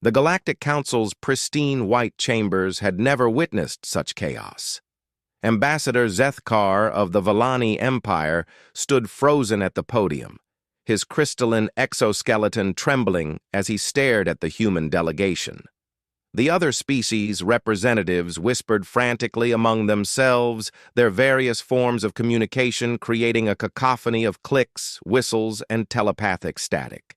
The Galactic Council's pristine white chambers had never witnessed such chaos. Ambassador Zethkar of the Vellani Empire stood frozen at the podium, his crystalline exoskeleton trembling as he stared at the human delegation. The other species' representatives whispered frantically among themselves, their various forms of communication creating a cacophony of clicks, whistles, and telepathic static.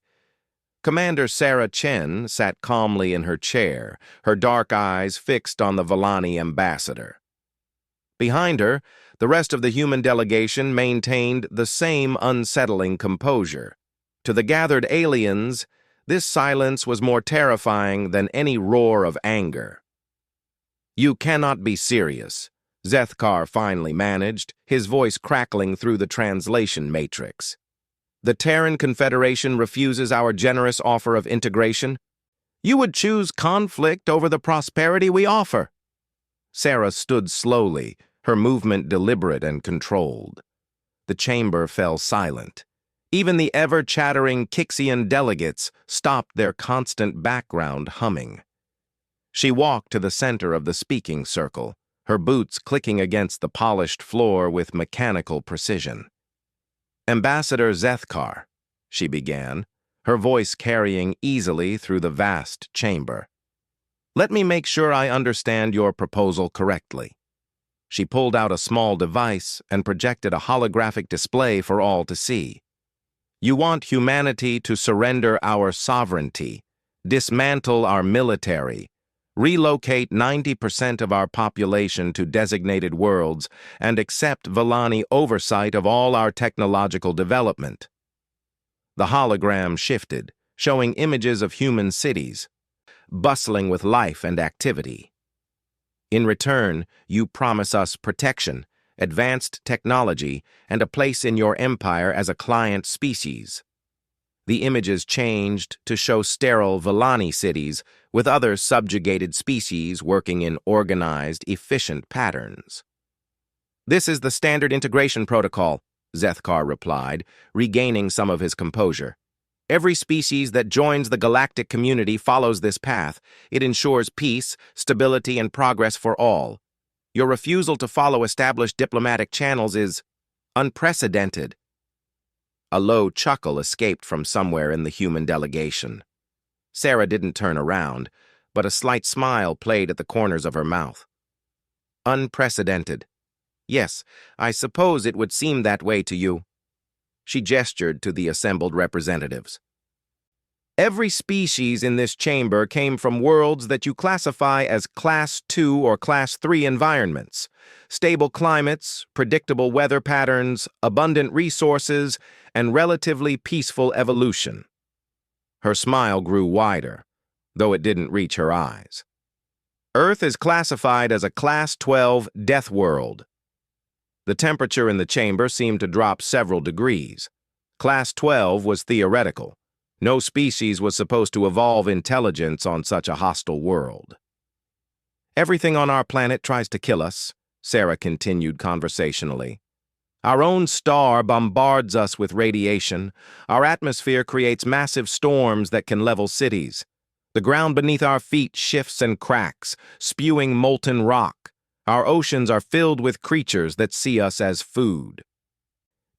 Commander Sarah Chen sat calmly in her chair, her dark eyes fixed on the Vellani ambassador. Behind her, the rest of the human delegation maintained the same unsettling composure. To the gathered aliens, this silence was more terrifying than any roar of anger. "You cannot be serious," Zethkar finally managed, his voice crackling through the translation matrix. "The Terran Confederation refuses our generous offer of integration. You would choose conflict over the prosperity we offer." Sarah stood slowly, her movement deliberate and controlled. The chamber fell silent. Even the ever-chattering Kixian delegates stopped their constant background humming. She walked to the center of the speaking circle, her boots clicking against the polished floor with mechanical precision. "Ambassador Zethkar," she began, her voice carrying easily through the vast chamber. "Let me make sure I understand your proposal correctly." She pulled out a small device and projected a holographic display for all to see. "You want humanity to surrender our sovereignty, dismantle our military, relocate 90% of our population to designated worlds, and accept Vellani oversight of all our technological development." The hologram shifted, showing images of human cities, bustling with life and activity. "In return, you promise us protection, advanced technology, and a place in your empire as a client species." The images changed to show sterile Vellani cities with other subjugated species working in organized, efficient patterns. "This is the standard integration protocol," Zethkar replied, regaining some of his composure. "Every species that joins the galactic community follows this path. It ensures peace, stability, and progress for all. Your refusal to follow established diplomatic channels is unprecedented." A low chuckle escaped from somewhere in the human delegation. Sarah didn't turn around, but a slight smile played at the corners of her mouth. "Unprecedented. Yes, I suppose it would seem that way to you." She gestured to the assembled representatives. "Every species in this chamber came from worlds that you classify as Class 2 or Class 3 environments. Stable climates, predictable weather patterns, abundant resources, and relatively peaceful evolution." Her smile grew wider, though it didn't reach her eyes. "Earth is classified as a Class 12 death world." The temperature in the chamber seemed to drop several degrees. Class 12 was theoretical. No species was supposed to evolve intelligence on such a hostile world. "Everything on our planet tries to kill us," Sarah continued conversationally. "Our own star bombards us with radiation. Our atmosphere creates massive storms that can level cities. The ground beneath our feet shifts and cracks, spewing molten rock. Our oceans are filled with creatures that see us as food.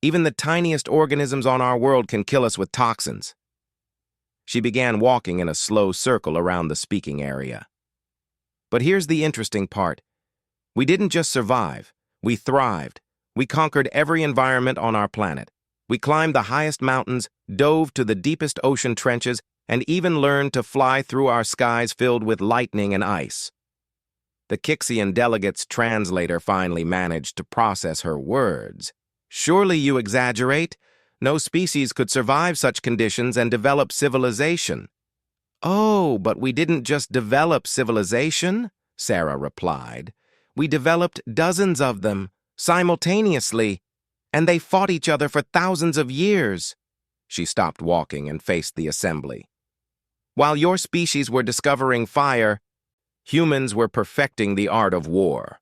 Even the tiniest organisms on our world can kill us with toxins." She began walking in a slow circle around the speaking area. "But here's the interesting part. We didn't just survive, we thrived. We conquered every environment on our planet. We climbed the highest mountains, dove to the deepest ocean trenches, and even learned to fly through our skies filled with lightning and ice." The Kixian delegate's translator finally managed to process her words. "Surely you exaggerate. No species could survive such conditions and develop civilization." "Oh, but we didn't just develop civilization," Sarah replied. "We developed dozens of them, simultaneously, and they fought each other for thousands of years." She stopped walking and faced the assembly. "While your species were discovering fire, humans were perfecting the art of war."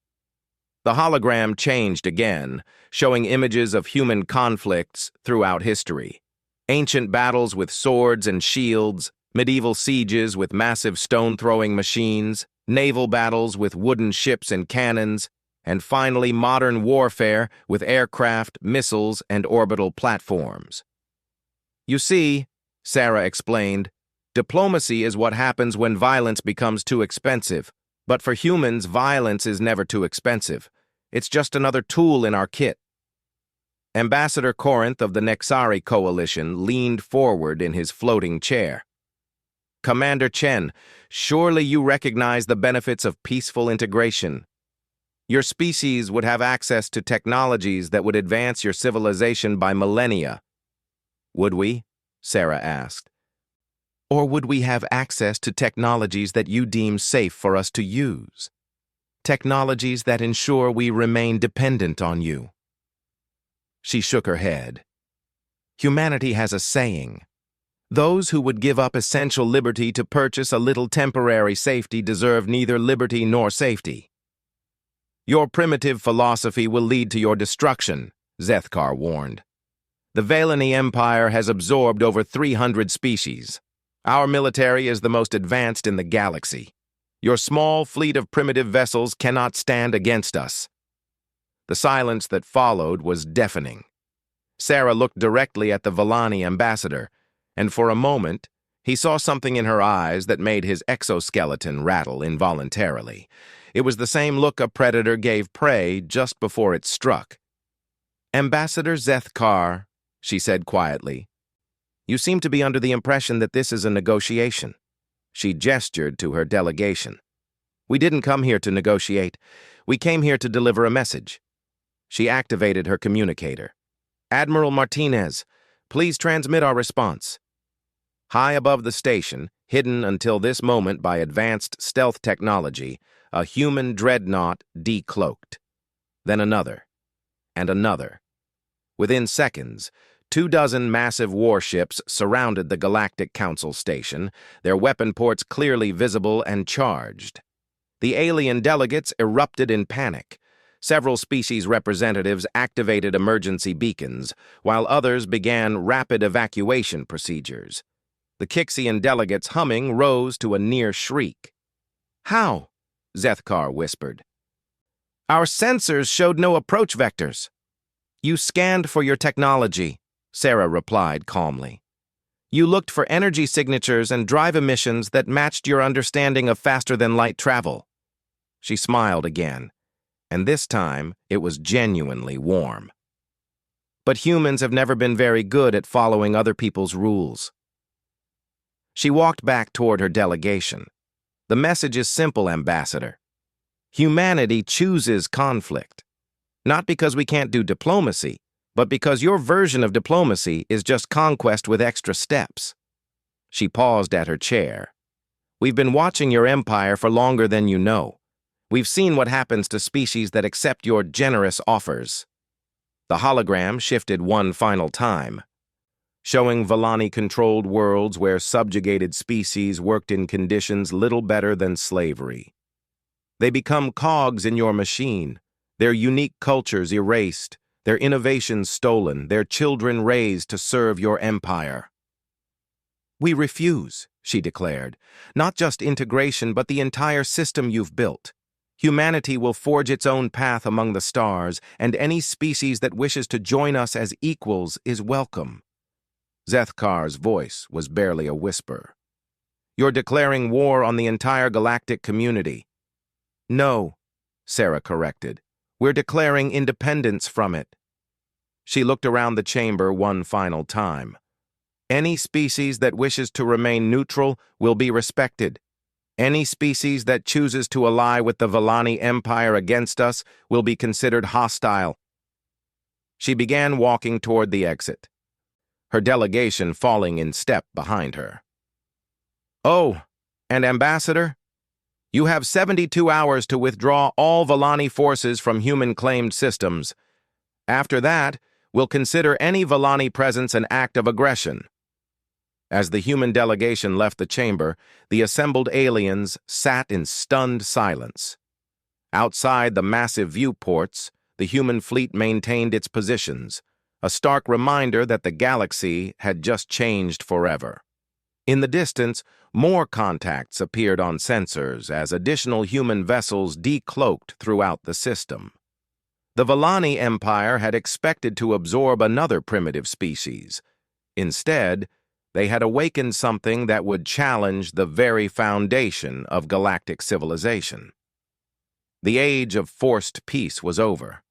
The hologram changed again, showing images of human conflicts throughout history. Ancient battles with swords and shields, Medieval sieges with massive stone-throwing machines, naval battles with wooden ships and cannons, and finally modern warfare with aircraft, missiles, and orbital platforms. You see, Sarah explained, diplomacy is what happens when violence becomes too expensive. But for humans, violence is never too expensive. It's just another tool in our kit. Ambassador Corinth of the Nexari Coalition leaned forward in his floating chair. Commander Chen, surely you recognize the benefits of peaceful integration. Your species would have access to technologies that would advance your civilization by millennia. Would we? Sarah asked. Or would we have access to technologies that you deem safe for us to use? Technologies that ensure we remain dependent on you. She shook her head. Humanity has a saying. Those who would give up essential liberty to purchase a little temporary safety deserve neither liberty nor safety. Your primitive philosophy will lead to your destruction, Zethkar warned. The Valani Empire has absorbed over 300 species. Our military is the most advanced in the galaxy. Your small fleet of primitive vessels cannot stand against us. The silence that followed was deafening. Sarah looked directly at the Valani ambassador, and for a moment, he saw something in her eyes that made his exoskeleton rattle involuntarily. It was the same look a predator gave prey just before it struck. Ambassador Zethkar, she said quietly, you seem to be under the impression that this is a negotiation. She gestured to her delegation. We didn't come here to negotiate. We came here to deliver a message. She activated her communicator. Admiral Martinez, please transmit our response. High above the station, hidden until this moment by advanced stealth technology, a human dreadnought decloaked. Then another, and another. Within seconds, 24 massive warships surrounded the Galactic Council station, their weapon ports clearly visible and charged. The alien delegates erupted in panic. Several species representatives activated emergency beacons, while others began rapid evacuation procedures. The Kixian delegates' humming rose to a near shriek. How? Zethkar whispered. Our sensors showed no approach vectors. You scanned for your technology, Sarah replied calmly. You looked for energy signatures and drive emissions that matched your understanding of faster-than-light travel. She smiled again, and this time it was genuinely warm. But humans have never been very good at following other people's rules. She walked back toward her delegation. The message is simple, Ambassador. Humanity chooses conflict. Not because we can't do diplomacy, but because your version of diplomacy is just conquest with extra steps. She paused at her chair. We've been watching your empire for longer than you know. We've seen what happens to species that accept your generous offers. The hologram shifted one final time, showing Valani-controlled worlds where subjugated species worked in conditions little better than slavery. They become cogs in your machine, their unique cultures erased, their innovations stolen, their children raised to serve your empire. We refuse, she declared, not just integration but the entire system you've built. Humanity will forge its own path among the stars, and any species that wishes to join us as equals is welcome. Zethkar's voice was barely a whisper. You're declaring war on the entire galactic community. No, Sarah corrected. We're declaring independence from it. She looked around the chamber one final time. Any species that wishes to remain neutral will be respected. Any species that chooses to ally with the Valani Empire against us will be considered hostile. She began walking toward the exit, her delegation falling in step behind her. Oh, and Ambassador, you have 72 hours to withdraw all Valani forces from human-claimed systems. After that, we'll consider any Valani presence an act of aggression. As the human delegation left the chamber, the assembled aliens sat in stunned silence. Outside the massive viewports, the human fleet maintained its positions, a stark reminder that the galaxy had just changed forever. In the distance, more contacts appeared on sensors as additional human vessels decloaked throughout the system. The Vallani Empire had expected to absorb another primitive species. Instead, they had awakened something that would challenge the very foundation of galactic civilization. The age of forced peace was over.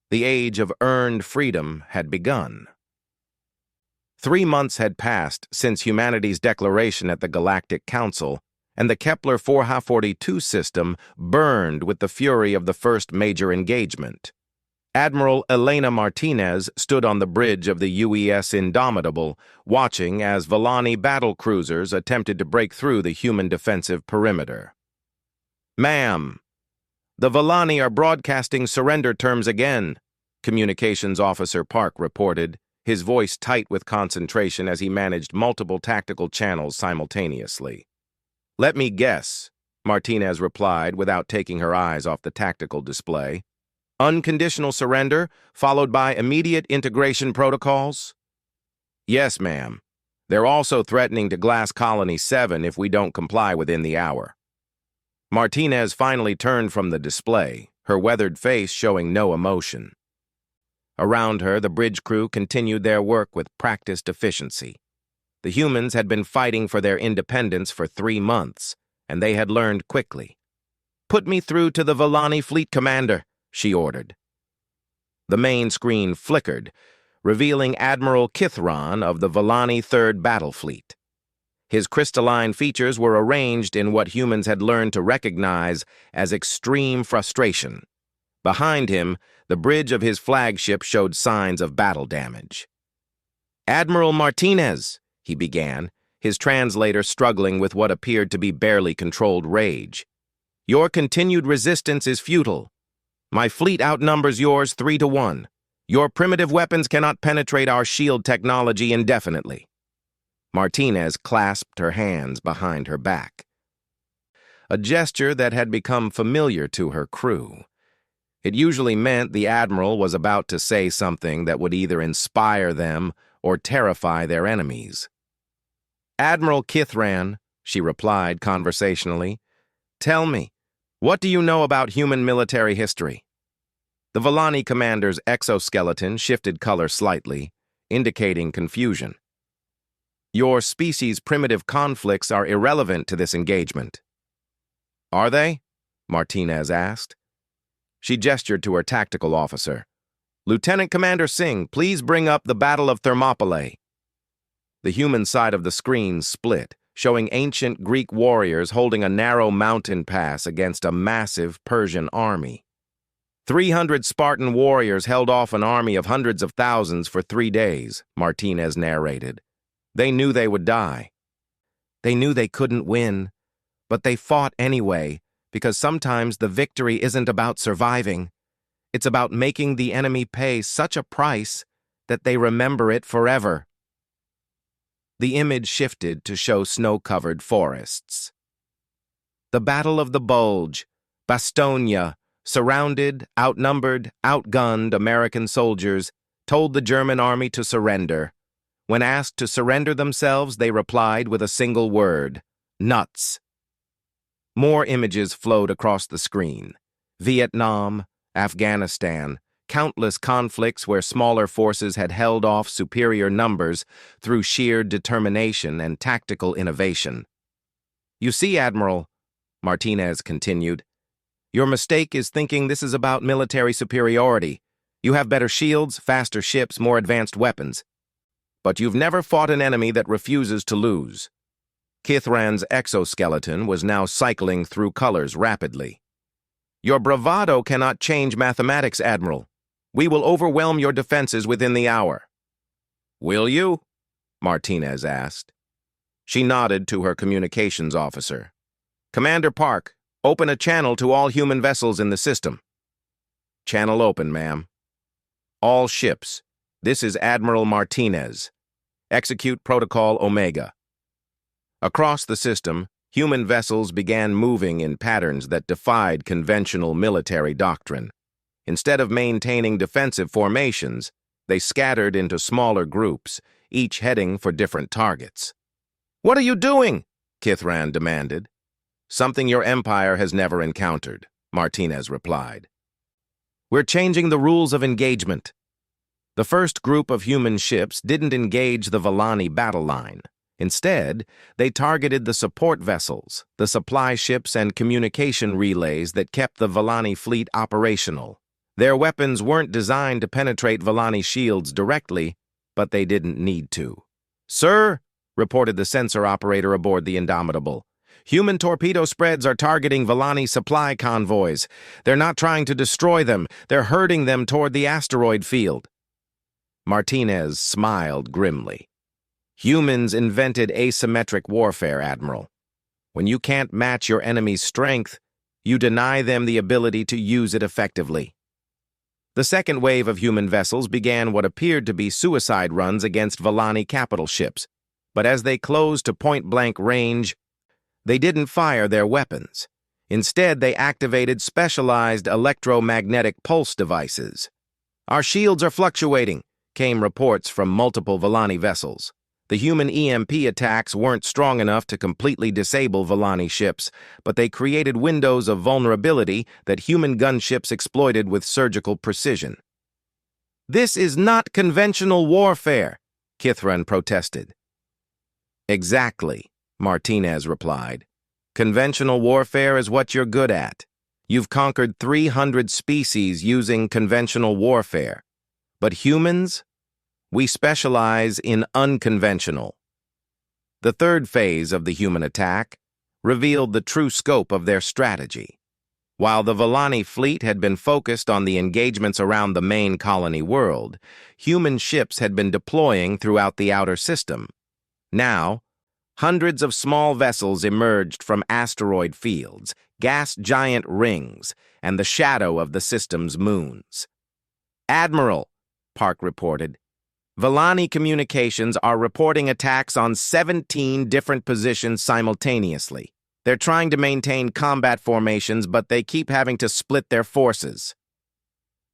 The age of earned freedom had begun. 3 months had passed since humanity's declaration at the Galactic Council, and the Kepler 442 system burned with the fury of the first major engagement. Admiral Elena Martinez stood on the bridge of the UES Indomitable, watching as Vallani battle cruisers attempted to break through the human defensive perimeter. "Ma'am, the Vallani are broadcasting surrender terms again," Communications Officer Park reported, his voice tight with concentration as he managed multiple tactical channels simultaneously. "Let me guess," Martinez replied without taking her eyes off the tactical display. "Unconditional surrender, followed by immediate integration protocols?" "Yes, ma'am. They're also threatening to glass Colony 7 if we don't comply within the hour." Martinez finally turned from the display, her weathered face showing no emotion. Around her, the bridge crew continued their work with practiced efficiency. The humans had been fighting for their independence for 3 months, and they had learned quickly. "Put me through to the Vallani fleet commander," she ordered. The main screen flickered, revealing Admiral Kithron of the Vallani 3rd Battle Fleet. His crystalline features were arranged in what humans had learned to recognize as extreme frustration. Behind him, the bridge of his flagship showed signs of battle damage. "Admiral Martinez," he began, his translator struggling with what appeared to be barely controlled rage. "Your continued resistance is futile. My fleet outnumbers yours 3-1. Your primitive weapons cannot penetrate our shield technology indefinitely." Martinez clasped her hands behind her back, a gesture that had become familiar to her crew. It usually meant the Admiral was about to say something that would either inspire them or terrify their enemies. "Admiral Kithran," she replied conversationally, "tell me, what do you know about human military history?" The Vallani commander's exoskeleton shifted color slightly, indicating confusion. "Your species' primitive conflicts are irrelevant to this engagement." "Are they?" Martinez asked. She gestured to her tactical officer. "Lieutenant Commander Singh, please bring up the Battle of Thermopylae." The human side of the screen split, showing ancient Greek warriors holding a narrow mountain pass against a massive Persian army. 300 Spartan warriors held off an army of hundreds of thousands for 3 days, Martinez narrated. They knew they would die. They knew they couldn't win, but they fought anyway, because sometimes the victory isn't about surviving. It's about making the enemy pay such a price that they remember it forever. The image shifted to show snow-covered forests. The Battle of the Bulge, Bastogne, surrounded, outnumbered, outgunned American soldiers told the German army to surrender. When asked to surrender themselves, they replied with a single word: nuts. More images flowed across the screen. Vietnam, Afghanistan, countless conflicts where smaller forces had held off superior numbers through sheer determination and tactical innovation. "You see, Admiral," Martinez continued, "your mistake is thinking this is about military superiority. You have better shields, faster ships, more advanced weapons. But you've never fought an enemy that refuses to lose." Kithran's exoskeleton was now cycling through colors rapidly. "Your bravado cannot change mathematics, Admiral. We will overwhelm your defenses within the hour." "Will you?" Martinez asked. She nodded to her communications officer. "Commander Park, open a channel to all human vessels in the system." "Channel open, ma'am." "All ships, this is Admiral Martinez. Execute Protocol Omega." Across the system, human vessels began moving in patterns that defied conventional military doctrine. Instead of maintaining defensive formations, they scattered into smaller groups, each heading for different targets. What are you doing? Kithran demanded. Something your empire has never encountered, Martinez replied. We're changing the rules of engagement. The first group of human ships didn't engage the Vallani battle line. Instead, they targeted the support vessels, the supply ships and communication relays that kept the Vallani fleet operational. Their weapons weren't designed to penetrate Vallani shields directly, but they didn't need to. Sir, reported the sensor operator aboard the Indomitable, human torpedo spreads are targeting Vallani supply convoys. They're not trying to destroy them, they're herding them toward the asteroid field. Martinez smiled grimly. Humans invented asymmetric warfare, Admiral. When you can't match your enemy's strength, you deny them the ability to use it effectively. The second wave of human vessels began what appeared to be suicide runs against Vallani capital ships, but as they closed to point-blank range, they didn't fire their weapons. Instead, they activated specialized electromagnetic pulse devices. Our shields are fluctuating, came reports from multiple Vallani vessels. The human EMP attacks weren't strong enough to completely disable Vallani ships, but they created windows of vulnerability that human gunships exploited with surgical precision. This is not conventional warfare, Kithran protested. Exactly, Martinez replied. Conventional warfare is what you're good at. You've conquered 300 species using conventional warfare. But humans? We specialize in unconventional. The third phase of the human attack revealed the true scope of their strategy. While the Vallani fleet had been focused on the engagements around the main colony world, human ships had been deploying throughout the outer system. Now, hundreds of small vessels emerged from asteroid fields, gas giant rings, and the shadow of the system's moons. Admiral, Park reported, Vallani communications are reporting attacks on 17 different positions simultaneously. They're trying to maintain combat formations, but they keep having to split their forces.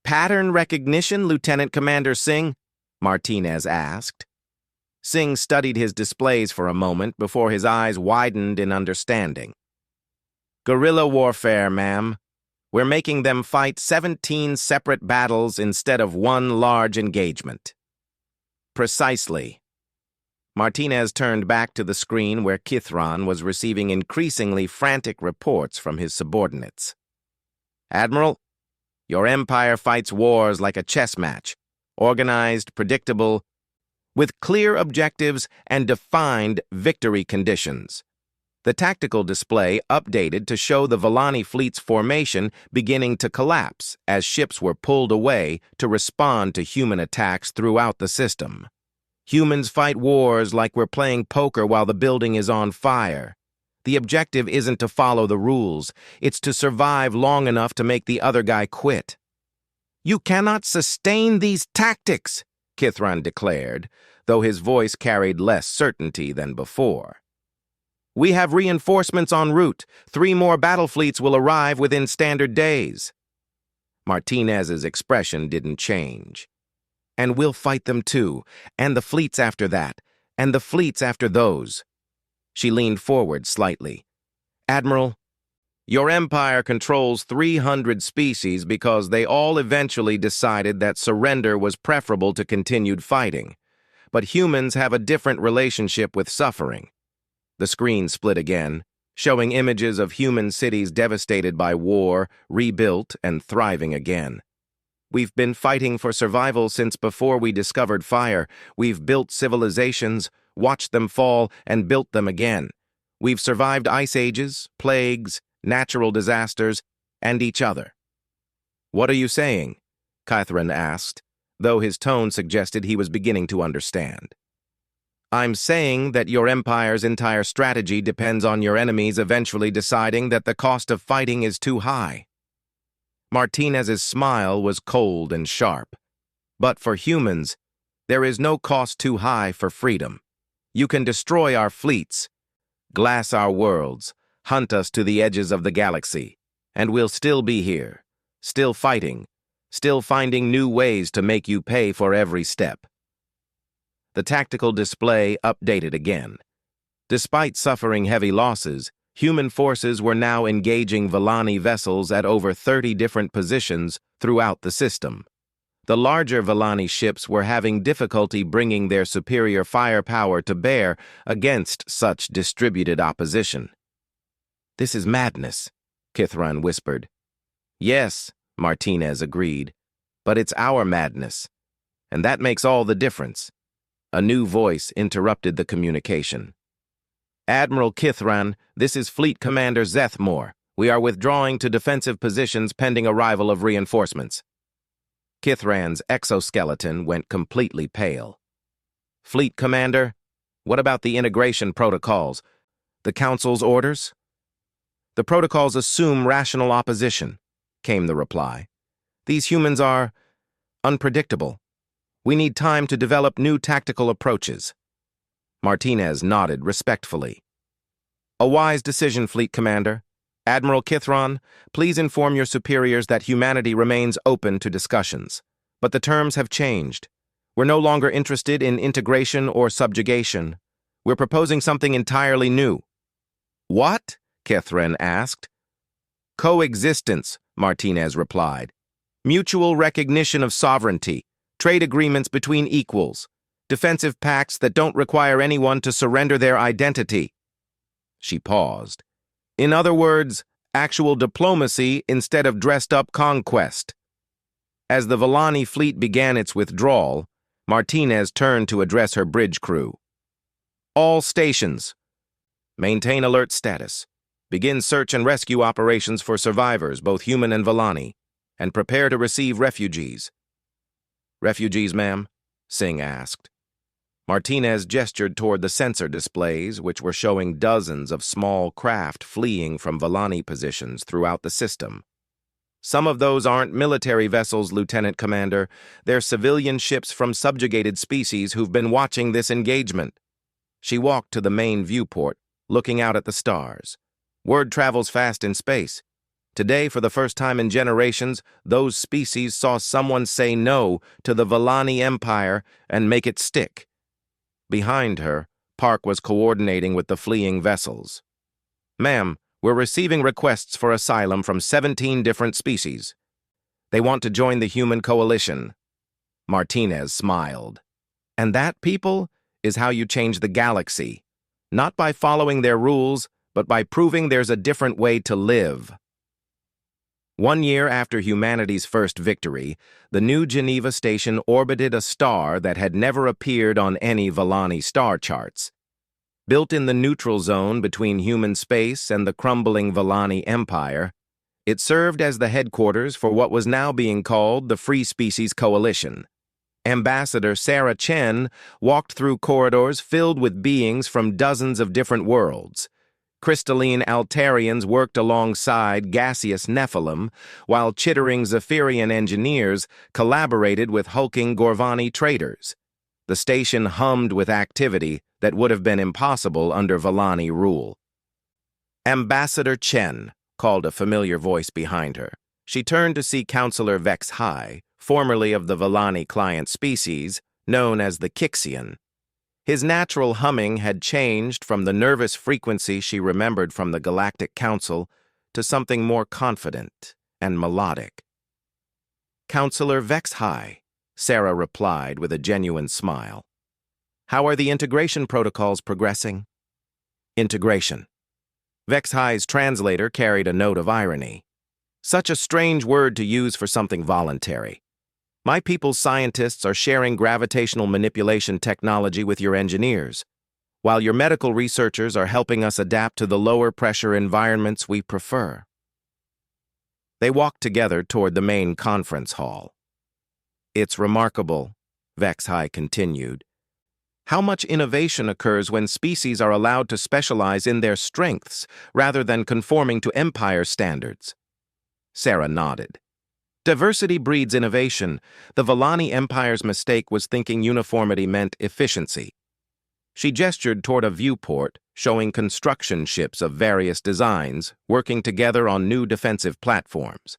Pattern recognition, Lieutenant Commander Singh? Martinez asked. Singh studied his displays for a moment before his eyes widened in understanding. Guerrilla warfare, ma'am. We're making them fight 17 separate battles instead of one large engagement. Precisely. Martinez turned back to the screen where Kithran was receiving increasingly frantic reports from his subordinates. Admiral, your empire fights wars like a chess match, organized, predictable, with clear objectives and defined victory conditions. The tactical display updated to show the Vallani fleet's formation beginning to collapse as ships were pulled away to respond to human attacks throughout the system. Humans fight wars like we're playing poker while the building is on fire. The objective isn't to follow the rules, it's to survive long enough to make the other guy quit. You cannot sustain these tactics, Kithran declared, though his voice carried less certainty than before. We have reinforcements en route. 3 more battle fleets will arrive within standard days. Martinez's expression didn't change. And we'll fight them too, and the fleets after that, and the fleets after those. She leaned forward slightly. Admiral, your empire controls 300 species because they all eventually decided that surrender was preferable to continued fighting. But humans have a different relationship with suffering. The screen split again, showing images of human cities devastated by war, rebuilt, and thriving again. We've been fighting for survival since before we discovered fire. We've built civilizations, watched them fall, and built them again. We've survived ice ages, plagues, natural disasters, and each other. What are you saying? Kithran asked, though his tone suggested he was beginning to understand. I'm saying that your empire's entire strategy depends on your enemies eventually deciding that the cost of fighting is too high. Martinez's smile was cold and sharp. But for humans, there is no cost too high for freedom. You can destroy our fleets, glass our worlds, hunt us to the edges of the galaxy, and we'll still be here, still fighting, still finding new ways to make you pay for every step. The tactical display updated again. Despite suffering heavy losses, human forces were now engaging Villani vessels at over 30 different positions throughout the system. The larger Villani ships were having difficulty bringing their superior firepower to bear against such distributed opposition. "This is madness," Kithran whispered. "Yes," Martinez agreed, "but it's our madness, and that makes all the difference." A new voice interrupted the communication. "Admiral Kithran, this is Fleet Commander Zethmore. We are withdrawing to defensive positions pending arrival of reinforcements." Kithran's exoskeleton went completely pale. "Fleet Commander, what about the integration protocols? The Council's orders?" "The protocols assume rational opposition," came the reply. "These humans are unpredictable. We need time to develop new tactical approaches." Martinez nodded respectfully. "A wise decision, Fleet Commander. Admiral Kithran, please inform your superiors that humanity remains open to discussions. But the terms have changed. We're no longer interested in integration or subjugation. We're proposing something entirely new." "What?" Kithran asked. "Coexistence," Martinez replied. "Mutual recognition of sovereignty, trade agreements between equals, defensive pacts that don't require anyone to surrender their identity." She paused. "In other words, actual diplomacy instead of dressed-up conquest." As the Villani fleet began its withdrawal, Martinez turned to address her bridge crew. "All stations, maintain alert status. Begin search and rescue operations for survivors, both human and Villani, and prepare to receive refugees." "Refugees, ma'am?" Singh asked. Martinez gestured toward the sensor displays, which were showing dozens of small craft fleeing from Villani positions throughout the system. "Some of those aren't military vessels, Lieutenant Commander. They're civilian ships from subjugated species who've been watching this engagement." She walked to the main viewport, looking out at the stars. "Word travels fast in space. Today, for the first time in generations, those species saw someone say no to the Villani Empire and make it stick." Behind her, Park was coordinating with the fleeing vessels. "Ma'am, we're receiving requests for asylum from 17 different species. They want to join the human coalition." Martinez smiled. "And that, people, is how you change the galaxy. Not by following their rules, but by proving there's a different way to live." 1 year after humanity's first victory, the New Geneva station orbited a star that had never appeared on any Villani star charts. Built in the neutral zone between human space and the crumbling Villani Empire, it served as the headquarters for what was now being called the Free Species Coalition. Ambassador Sarah Chen walked through corridors filled with beings from dozens of different worlds. Crystalline Altarians worked alongside gaseous Nephilim, while chittering Zephyrian engineers collaborated with hulking Gorvani traders. The station hummed with activity that would have been impossible under Villani rule. "Ambassador Chen," called a familiar voice behind her. She turned to see Counselor Vex High, formerly of the Villani client species, known as the Kixian. His natural humming had changed from the nervous frequency she remembered from the Galactic Council to something more confident and melodic. "Counselor Vex High," Sarah replied with a genuine smile. "How are the integration protocols progressing?" "Integration." Vex High's translator carried a note of irony. "Such a strange word to use for something voluntary. My people's scientists are sharing gravitational manipulation technology with your engineers, while your medical researchers are helping us adapt to the lower pressure environments we prefer." They walked together toward the main conference hall. "It's remarkable," Vex High continued, "how much innovation occurs when species are allowed to specialize in their strengths rather than conforming to empire standards." Sarah nodded. "Diversity breeds innovation. The Villani Empire's mistake was thinking uniformity meant efficiency." She gestured toward a viewport showing construction ships of various designs working together on new defensive platforms.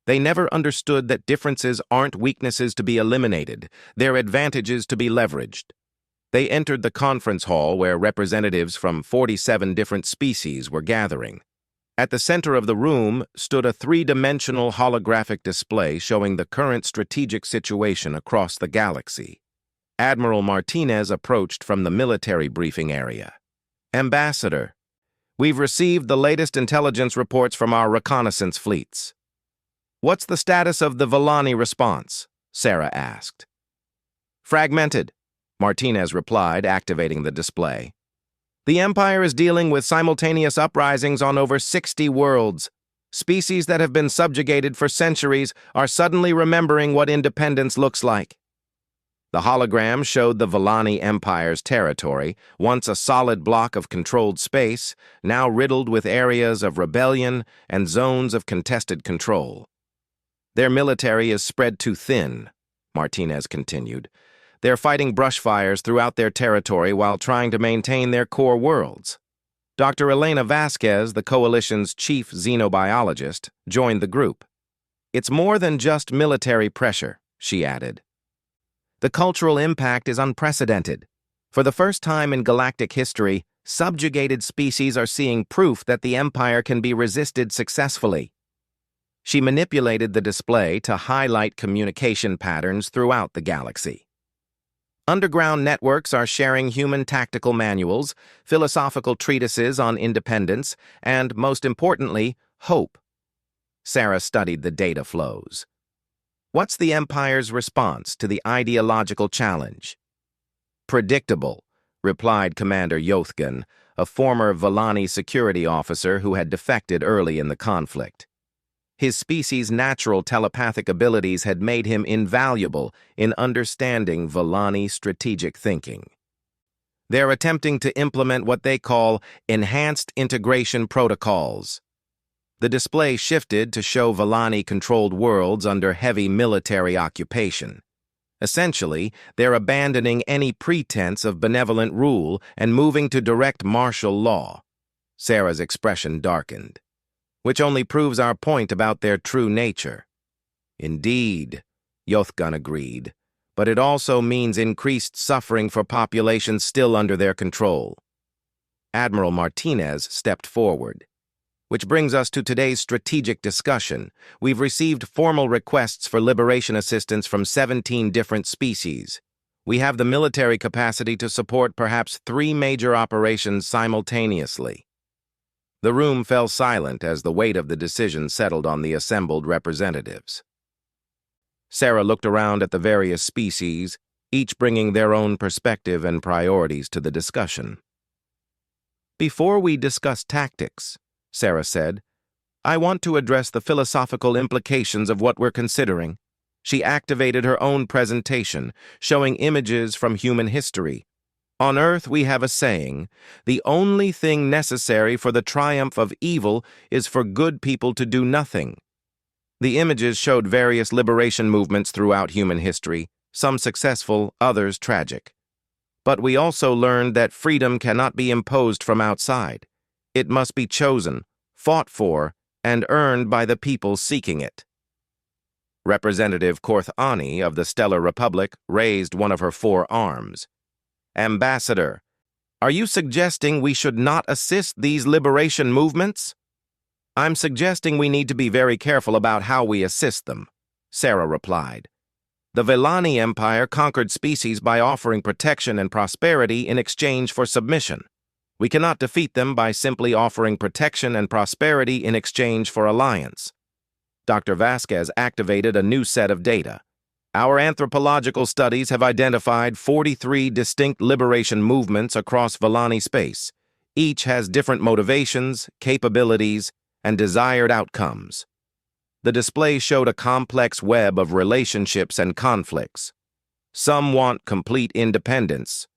They never understood that differences aren't weaknesses to be eliminated, they're advantages to be leveraged. They entered the conference hall where representatives from 47 different species were gathering. At the center of the room stood a three-dimensional holographic display showing the current strategic situation across the galaxy. Admiral Martinez approached from the military briefing area. "Ambassador, we've received the latest intelligence reports from our reconnaissance fleets." "What's the status of the Villani response?" Sarah asked. "Fragmented," Martinez replied, activating the display. "The Empire is dealing with simultaneous uprisings on over 60 worlds. Species that have been subjugated for centuries are suddenly remembering what independence looks like." The hologram showed the Villani Empire's territory, once a solid block of controlled space, now riddled with areas of rebellion and zones of contested control. "Their military is spread too thin," Martinez continued. "They're fighting brushfires throughout their territory while trying to maintain their core worlds." Dr. Elena Vasquez, the coalition's chief xenobiologist, joined the group. "It's more than just military pressure," she added. "The cultural impact is unprecedented. For the first time in galactic history, subjugated species are seeing proof that the Empire can be resisted successfully." She manipulated the display to highlight communication patterns throughout the galaxy. "Underground networks are sharing human tactical manuals, philosophical treatises on independence, and, most importantly, hope." Sarah studied the data flows. "What's the Empire's response to the ideological challenge?" "Predictable," replied Commander Yothgan, a former Villani security officer who had defected early in the conflict. His species' natural telepathic abilities had made him invaluable in understanding Villani strategic thinking. "They're attempting to implement what they call enhanced integration protocols." The display shifted to show Villani-controlled worlds under heavy military occupation. Essentially, they're abandoning any pretense of benevolent rule and moving to direct martial law. Sarah's expression darkened. "Which only proves our point about their true nature." "Indeed," Yothgun agreed, "but it also means increased suffering for populations still under their control." Admiral Martinez stepped forward. "Which brings us to today's strategic discussion. We've received formal requests for liberation assistance from 17 different species. We have the military capacity to support perhaps 3 major operations simultaneously." The room fell silent as the weight of the decision settled on the assembled representatives. Sarah looked around at the various species, each bringing their own perspective and priorities to the discussion. "Before we discuss tactics," Sarah said, "I want to address the philosophical implications of what we're considering." She activated her own presentation, showing images from human history. "On Earth we have a saying, the only thing necessary for the triumph of evil is for good people to do nothing." The images showed various liberation movements throughout human history, some successful, others tragic. But we also learned that freedom cannot be imposed from outside. It must be chosen, fought for, and earned by the people seeking it. Representative Korthani of the Stellar Republic raised one of her 4 arms. "Ambassador, are you suggesting we should not assist these liberation movements?" "I'm suggesting we need to be very careful about how we assist them," Sarah replied. "The Villani Empire conquered species by offering protection and prosperity in exchange for submission. We cannot defeat them by simply offering protection and prosperity in exchange for alliance." Dr. Vasquez activated a new set of data. "Our anthropological studies have identified 43 distinct liberation movements across Villani space. Each has different motivations, capabilities, and desired outcomes." The display showed a complex web of relationships and conflicts. Some want complete independence.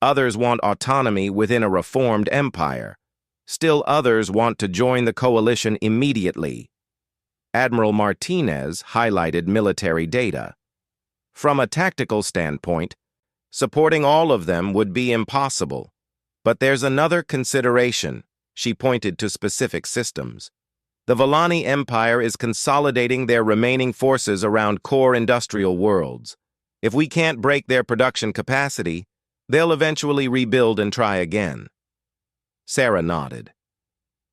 Others want autonomy within a reformed empire. Still others want to join the coalition immediately. Admiral Martinez highlighted military data. "From a tactical standpoint, supporting all of them would be impossible. But there's another consideration." She pointed to specific systems. "The Villani Empire is consolidating their remaining forces around core industrial worlds. If we can't break their production capacity, They'll eventually rebuild and try again. Sarah nodded.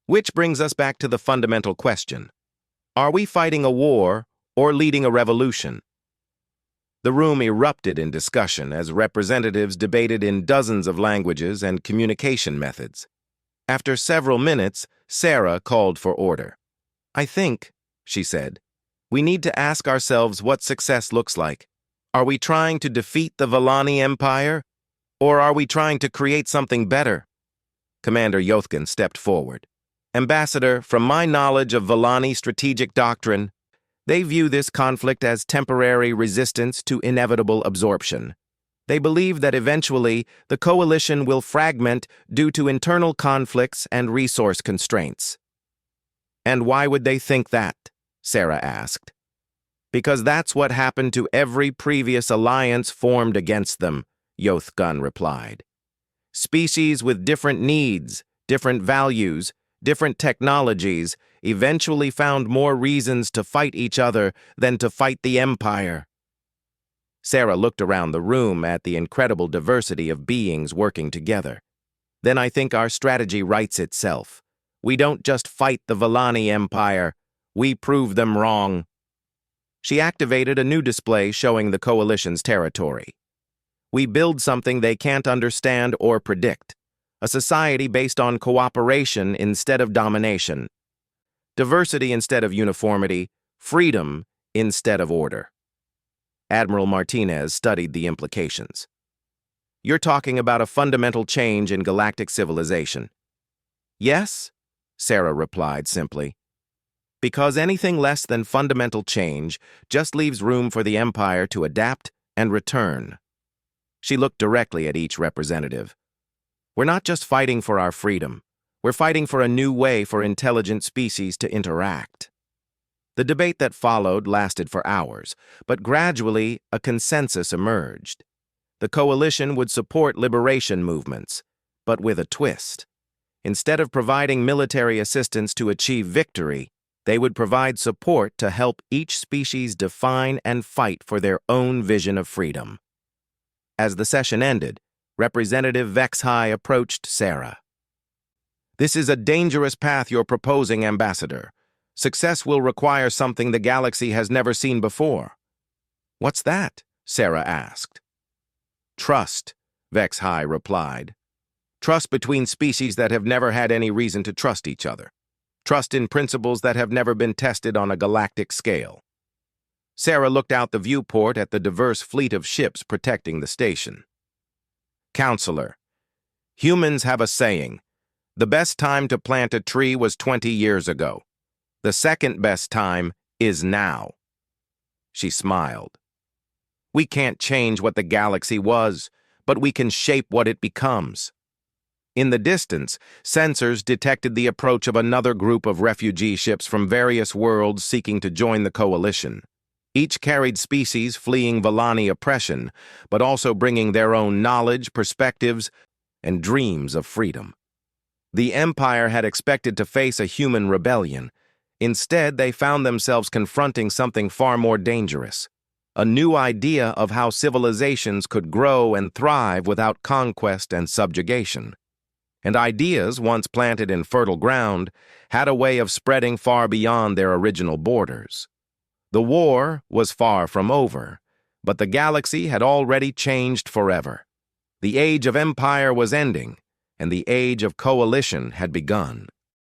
Which brings us back to the fundamental question. Are we fighting a war or leading a revolution? The room erupted in discussion as representatives debated in dozens of languages and communication methods. After several minutes, Sarah called for order. I think, she said, we need to ask ourselves what success looks like. Are we trying to defeat the Vallani Empire, or are we trying to create something better? Commander Yothkin stepped forward. Ambassador, from my knowledge of Vallani strategic doctrine, they view this conflict as temporary resistance to inevitable absorption. They believe that eventually the coalition will fragment due to internal conflicts and resource constraints. And why would they think that? Sarah asked. Because that's what happened to every previous alliance formed against them, Yothgun replied. Species with different needs, different values, different technologies eventually found more reasons to fight each other than to fight the Empire. Sarah looked around the room at the incredible diversity of beings working together. Then I think our strategy writes itself. We don't just fight the Vallani Empire, we prove them wrong. She activated a new display showing the coalition's territory. We build something they can't understand or predict. A society based on cooperation instead of domination. Diversity instead of uniformity. Freedom instead of order. Admiral Martinez studied the implications. You're talking about a fundamental change in galactic civilization. Yes, Sarah replied simply. Because anything less than fundamental change just leaves room for the Empire to adapt and return. She looked directly at each representative. We're not just fighting for our freedom. We're fighting for a new way for intelligent species to interact. The debate that followed lasted for hours, but gradually a consensus emerged. The coalition would support liberation movements, but with a twist. Instead of providing military assistance to achieve victory, they would provide support to help each species define and fight for their own vision of freedom. As the session ended, Representative Vexhai approached Sarah. This is a dangerous path you're proposing, Ambassador. Success will require something the galaxy has never seen before. What's that? Sarah asked. Trust, Vexhai replied. Trust between species that have never had any reason to trust each other. Trust in principles that have never been tested on a galactic scale. Sarah looked out the viewport at the diverse fleet of ships protecting the station. Counselor, humans have a saying. The best time to plant a tree was 20 years ago. The second best time is now. She smiled. We can't change what the galaxy was, but we can shape what it becomes. In the distance, sensors detected the approach of another group of refugee ships from various worlds seeking to join the coalition. Each carried species fleeing Vallani oppression, but also bringing their own knowledge, perspectives, and dreams of freedom. The Empire had expected to face a human rebellion. Instead, they found themselves confronting something far more dangerous. A new idea of how civilizations could grow and thrive without conquest and subjugation. And ideas, once planted in fertile ground, had a way of spreading far beyond their original borders. The war was far from over, but the galaxy had already changed forever. The age of empire was ending, and the age of coalition had begun.